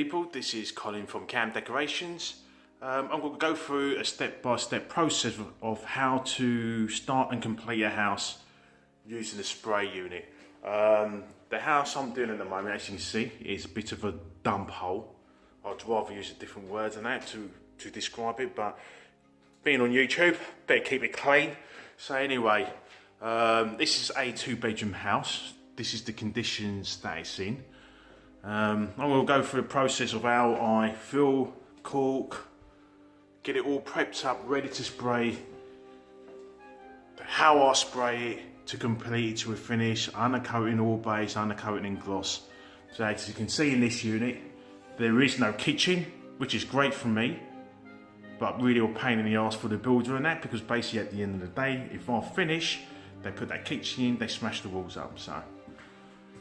people, this is Colin from Cam Decorations. I'm going to go through a step-by-step process of how to start and complete a house using a spray unit. The house I'm doing at the moment, as you can see, is a bit of a dump hole. I'd rather use a different word than that to describe it, but being on YouTube, better keep it clean. So anyway, this is a 2-bedroom house. This is the conditions that it's in. I'm going to go through the process of how I fill, caulk, get it all prepped up, ready to spray, how I spray it to complete it to a finish, undercoating all base, undercoating in gloss. So as you can see in this unit, there is no kitchen, which is great for me, but really a pain in the arse for the builder and that, because basically at the end of the day, if I finish, they put that kitchen in, they smash the walls up, so,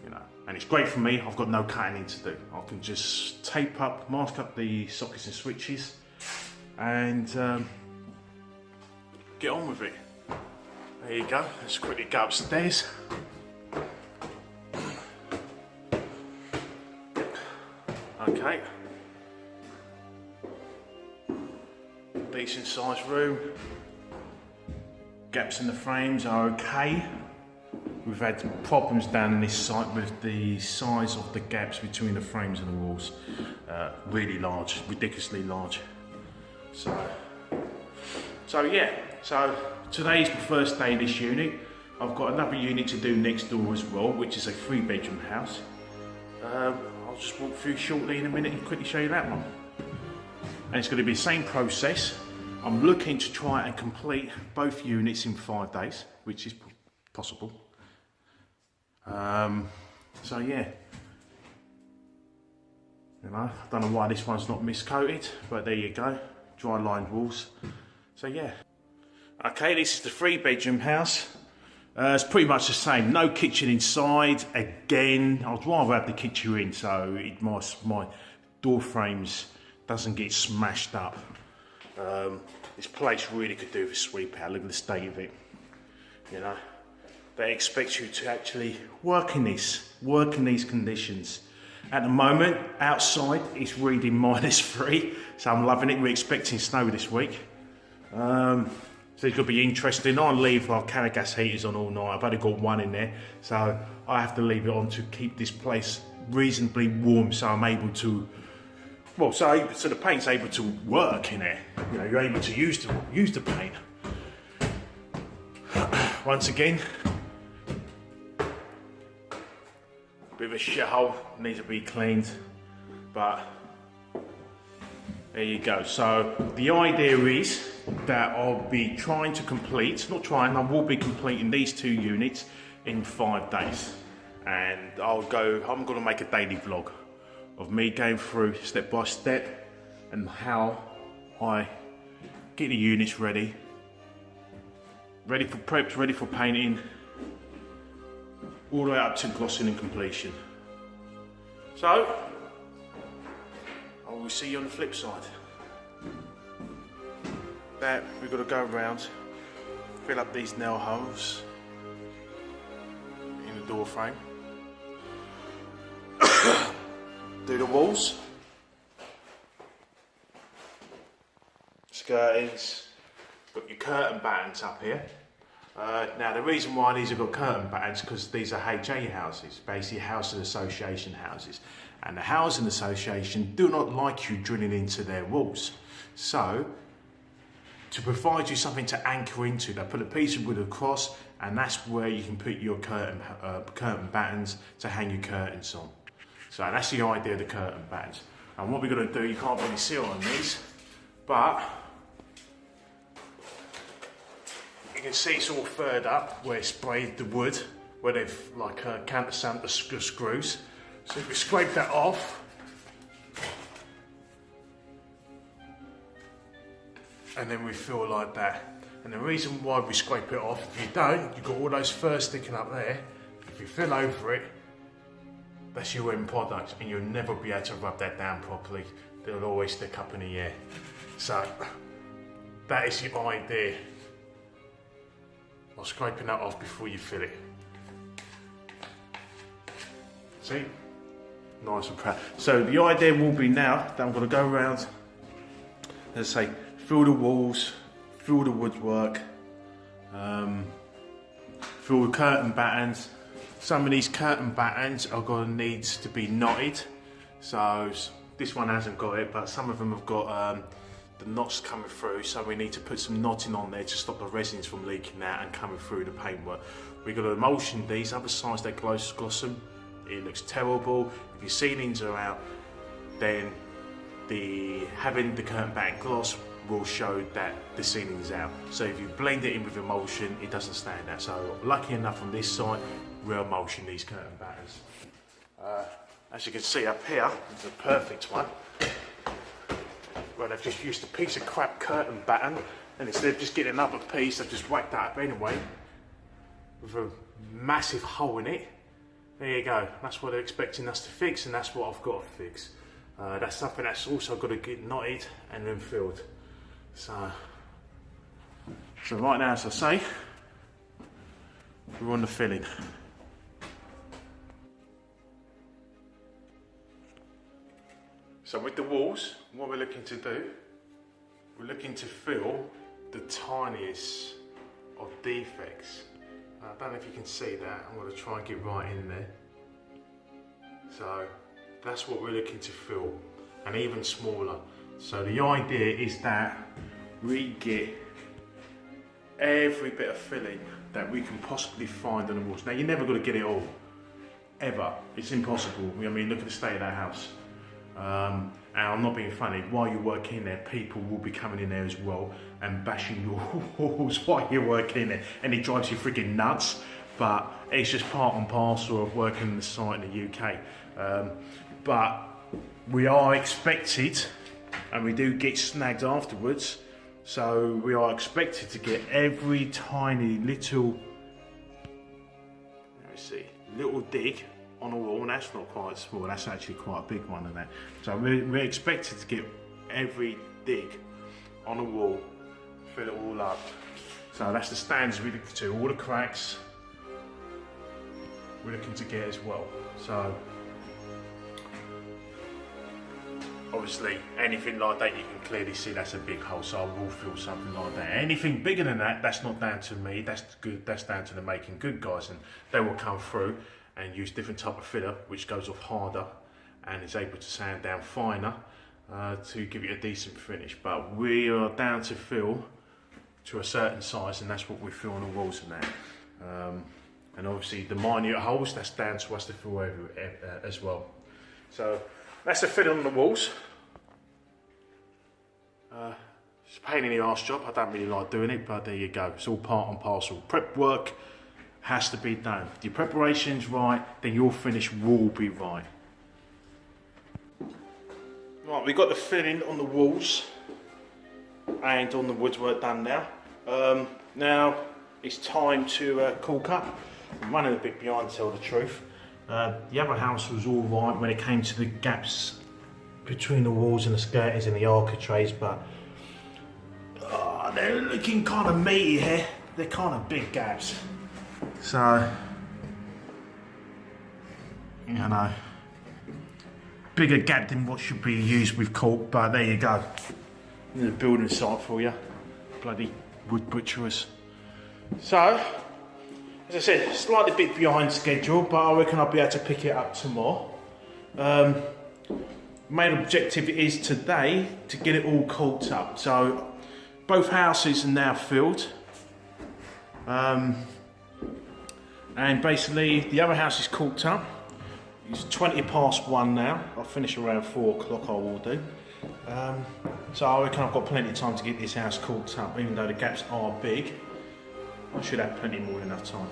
you know. And it's great for me, I've got no cutting in to do. I can just tape up, mask up the sockets and switches, and get on with it. There you go, let's quickly go upstairs. Okay. Decent sized room. Gaps in the frames are okay. We've had problems down in this site with the size of the gaps between the frames and the walls. Really large, ridiculously large. So yeah, so today's the first day in this unit. I've got another unit to do next door as well, which is a 3-bedroom house. I'll just walk through shortly in a minute and quickly show you that one. And it's going to be the same process. I'm looking to try and complete both units in 5 days, which is possible. So yeah, you know, I don't know why this one's not miscoated, but there you go, dry lined walls. So yeah. Okay, this is the 3-bedroom house. It's pretty much the same, no kitchen inside. Again, I'd rather have the kitchen in so my door frames doesn't get smashed up. This place really could do with a sweep out. Look at the state of it. You know, they expect you to actually work in these conditions. At the moment, outside it's reading -3, so I'm loving it. We're expecting snow this week. So it's going to be interesting. I'll leave our carrier gas heaters on all night. I've only got one in there, so I have to leave it on to keep this place reasonably warm, so I'm able to, well, so the paint's able to work in there. You know, you're able to use the paint. Once again, bit of a shithole, needs to be cleaned, but there you go. So the idea is that I'll be trying to complete, I will be completing these 2 units in 5 days. And I'm going to make a daily vlog of me going through step by step and how I get the units ready for preps, ready for painting, all the way up to glossing and completion. So, I will see you on the flip side. That we've got to go around, fill up these nail holes in the door frame, do the walls, skirtings, got your curtain battens up here. Now the reason why these have got curtain battens because these are HA houses, basically housing association houses, and the housing association do not like you drilling into their walls. So to provide you something to anchor into, they put a piece of wood across, and that's where you can put your curtain battens to hang your curtains on. So that's the idea of the curtain battens. And what we're going to do, you can't really see it on these, but you can see it's all furred up where it's sprayed the wood, where they've like countersunk the screws. So if we scrape that off, and then we fill like that. And the reason why we scrape it off, if you don't, you've got all those furs sticking up there. If you fill over it, that's your end product, and you'll never be able to rub that down properly. They'll always stick up in the air. So that is the idea of scraping that off before you fill it. See? nice and proud. So the idea will be now that I'm going to go around, as I say, fill the walls, fill the woodwork, fill the curtain battens. Some of these curtain battens are going to need to be knotted. So this one hasn't got it, but some of them have got the knots coming through, so we need to put some knotting on there to stop the resins from leaking out and coming through the paintwork. We're going to emulsion these. Other sides they gloss them. It looks terrible. If your ceilings are out, then having the curtain batten gloss will show that the ceiling's out. So if you blend it in with emulsion, it doesn't stand out. So lucky enough on this side, we're emulsion these curtain battens. As you can see up here, it's a perfect one. Well, they've just used a piece of crap curtain batten, and instead of just getting another piece, they've just whacked that up anyway with a massive hole in it. There you go. That's what they're expecting us to fix, and that's what I've got to fix. That's something that's also got to get knotted and then filled. So right now, as I say, we're on the filling. So with the walls, what we're looking to do, we're looking to fill the tiniest of defects. I don't know if you can see that. I'm going to try and get right in there. So that's what we're looking to fill, and even smaller. So the idea is that we get every bit of filling that we can possibly find on the walls. Now, you're never going to get it all, ever. It's impossible. I mean, look at the state of that house. And I'm not being funny, while you work in there, people will be coming in there as well and bashing your walls while you're working in there, and it drives you freaking nuts, but it's just part and parcel of working in the site in the UK. But we are expected, and we do get snagged afterwards, so we are expected to get every tiny little, let me see, little dig on a wall, and that's not quite small, that's actually quite a big one in that. So we're expected to get every dig on a wall, fill it all up. So that's the standards we're looking to, all the cracks we're looking to get as well. So obviously anything like that, you can clearly see that's a big hole, so I will fill something like that. Anything bigger than that, that's not down to me, that's good, that's down to the making good guys, and they will come through and use different type of filler which goes off harder and is able to sand down finer to give it a decent finish. But we are down to fill to a certain size, and that's what we fill on the walls and that. And obviously the minute holes, that's down to us to fill as well. So that's the filling on the walls. It's a pain in the arse job, I don't really like doing it, but there you go, it's all part and parcel. Prep work has to be done. If your preparation's right, then your finish will be right. Right, we've got the filling on the walls and on the woodwork done now. Now it's time to caulk up. I'm running a bit behind, to tell the truth. The other house was all right when it came to the gaps between the walls and the skirtings and the architraves, but they're looking kind of meaty here. They're kind of big gaps. So, you know, bigger gap than what should be used with caulk, but there you go. There's a building site for you. Bloody wood butchers. So, as I said, slightly bit behind schedule, but I reckon I'll be able to pick it up tomorrow. Main objective is today to get it all caulked up. So, both houses are now filled. And basically the other house is caulked up. It's 1:20 now. I'll finish around 4 o'clock, I will do. So I reckon I've got plenty of time to get this house caulked up, even though the gaps are big. I should have plenty more than enough time.